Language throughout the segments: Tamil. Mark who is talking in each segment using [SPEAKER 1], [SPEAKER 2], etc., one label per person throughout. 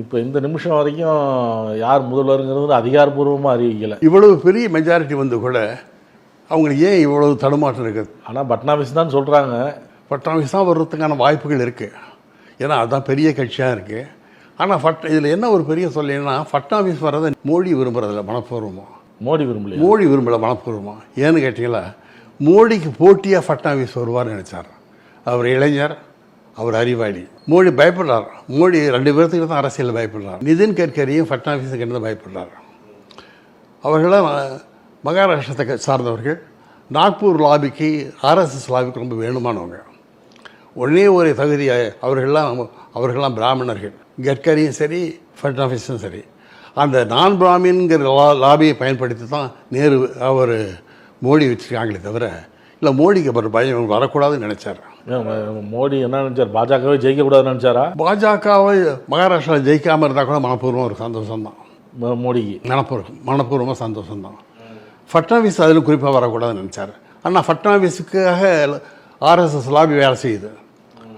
[SPEAKER 1] இப்போ இந்த நிமிஷம் வரைக்கும் யார் முதல்வருங்கிறது அதிகாரப்பூர்வமாக அறிவிக்கலை.
[SPEAKER 2] இவ்வளவு பெரிய மெஜாரிட்டி வந்து கூட அவங்களுக்கு ஏன் இவ்வளவு தடுமாற்றம் இருக்குது?
[SPEAKER 1] ஆனால் பட்னாவிஸ் தான் சொல்கிறாங்க.
[SPEAKER 2] பட்னாவிஸ் தான் வர்றதுக்கான வாய்ப்புகள் இருக்குது. ஏன்னா அதுதான் பெரிய கட்சியாக இருக்குது. ஆனால் இதில் என்ன ஒரு பெரிய சொல்லினா, பட்னாவிஸ் வர்றதை மோடி விரும்புறதில்ல மனப்பூர்வமாக.
[SPEAKER 1] மோடி விரும்பல.
[SPEAKER 2] மோடி விரும்பலை மனப்பூர்வமாக. ஏன்னு கேட்டிங்களா, மோடிக்கு போட்டியாக பட்னாவிஸ் வருவார்னு நினச்சார். அவர் இளைஞர், அவர் அறிவாளி. மோடி பயப்படுறார். மோடி 2 பேர்த்துக்கு தான் அரசியலில் பயப்படுறார். நிதின் கட்கரியும் பட்னாவிஸுக்கு என்ன பயப்படுறார். அவர்களாம் மகாராஷ்டிரத்தை சார்ந்தவர்கள். நாக்பூர் லாபிக்கு, ஆர்எஸ்எஸ் லாபிக்கு ரொம்ப வேணுமானவங்க. ஒரே ஒரு தகுதி அவர்கள்லாம் பிராமணர்கள். கட்கரியும் சரி, ஃபட்னாவிஸும் சரி. அந்த நான் பிராமின்கிற லாபியை பயன்படுத்தி தான் அவர் மோடி வச்சுருக்காங்களே தவிர, இல்லை மோடிக்கு அப்புறம் பயம் வரக்கூடாதுன்னு நினச்சார்.
[SPEAKER 1] மோடி என்ன நினச்சார்? பாஜகவே ஜெயிக்கக்கூடாதுன்னு நினச்சாரா?
[SPEAKER 2] பாஜகவை மகாராஷ்டிராவில் ஜெயிக்காமல் இருந்தால் கூட மனப்பூர்வம் ஒரு சந்தோஷம்தான்
[SPEAKER 1] மோடிக்கு.
[SPEAKER 2] மனப்பூர்வமாக சந்தோஷம்தான். ஃபட்னாவிஸ் அதில் குறிப்பாக வரக்கூடாதுன்னு நினச்சார். ஆனால் ஃபட்னாவிஸுக்காக ஆர்எஸ்எஸ் லாபி வேலை செய்யுது.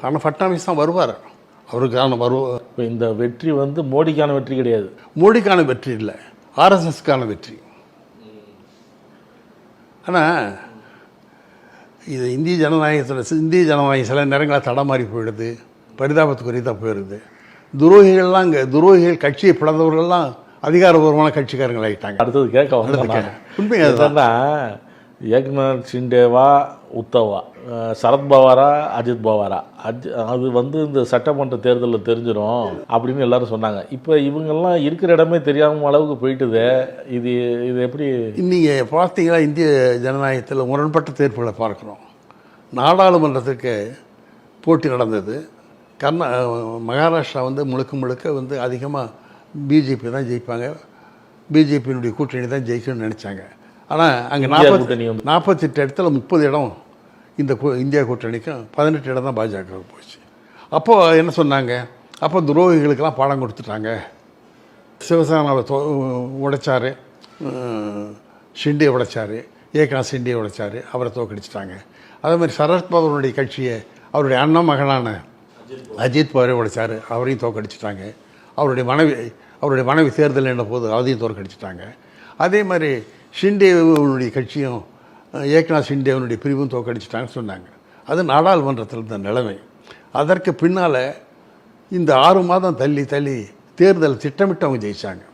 [SPEAKER 2] ஆனால் ஃபட்னாவிஸ் தான் வருவார். அவருக்கான
[SPEAKER 1] இப்போ இந்த வெற்றி வந்து மோடிக்கான வெற்றி கிடையாது.
[SPEAKER 2] மோடிக்கான வெற்றி இல்லை, ஆர்எஸ்எஸ்க்கான வெற்றி. ஆனால் இது இந்திய ஜனநாயகம் சில நேரங்களில் தடமாறி போயிடுது, பரிதாபத்துக்குரியதாக போயிடுது. துரோகிகள் கட்சியை பிளந்தவர்கள்லாம் அதிகாரபூர்வமான கட்சிக்காரங்கள் ஆகிட்டாங்க.
[SPEAKER 1] அடுத்தது கேட்க வந்து
[SPEAKER 2] உண்மையாக
[SPEAKER 1] என்னன்னா, ஏக்நாத் ஷிண்டேவா, உத்தவா, சரத்பவாரா, அஜித் பவாரா, அது வந்து இந்த சட்டமன்ற தேர்தலில் தெரிஞ்சிடும் அப்படின்னு எல்லாரும் சொன்னாங்க. இப்போ இவங்கெல்லாம் இருக்கிற இடமே தெரியாமல் அளவுக்கு போயிட்டுது. இது எப்படி
[SPEAKER 2] நீங்கள் பார்த்தீங்கன்னா, இந்திய ஜனநாயகத்தில் முரண்பட்ட தேர்வுகளை பார்க்குறோம். நாடாளுமன்றத்துக்கு போட்டி நடந்தது. மகாராஷ்டிரா வந்து முழுக்க வந்து அதிகமாக பிஜேபி தான் ஜெயிப்பாங்க, பிஜேபியினுடைய கூட்டணி தான் ஜெயிக்கணும்னு நினச்சாங்க. ஆனால் அங்கே 48 இடத்துல 30 இடம் இந்தியா கூட்டணிக்கும், 18 இடம் தான் பாஜகவுக்கு போச்சு. அப்போது என்ன சொன்னாங்க? அப்போ துரோகிகளுக்கெல்லாம் பாடம் கொடுத்துட்டாங்க. சிவசேனாவை உடைச்சார், ஷிண்டே உடைச்சார், ஏக்நாத் ஷிண்டே உடைச்சார், அவரை தோக்கடிச்சிட்டாங்க. அதே மாதிரி சரத்பவருடைய கட்சியை அவருடைய அண்ணன் மகனான அஜித் பவாரை உடைச்சார், அவரையும் தோக்கடிச்சிட்டாங்க. அவருடைய மனைவி தேர்தல் என்ற போது அதையும் தோற்கடிச்சிட்டாங்க. அதே மாதிரி ஷிண்டேவனுடைய கட்சியும், ஏக்நாத் ஷிண்டேவனுடைய பிரிவும் தோற்கடிச்சிட்டாங்கன்னு சொன்னாங்க. அது நாடாளுமன்றத்தில் இருந்த நிலைமை. அதற்கு பின்னால் இந்த 6 மாதம் தள்ளி தேர்தல் திட்டமிட்டு அவங்க ஜெயித்தாங்க.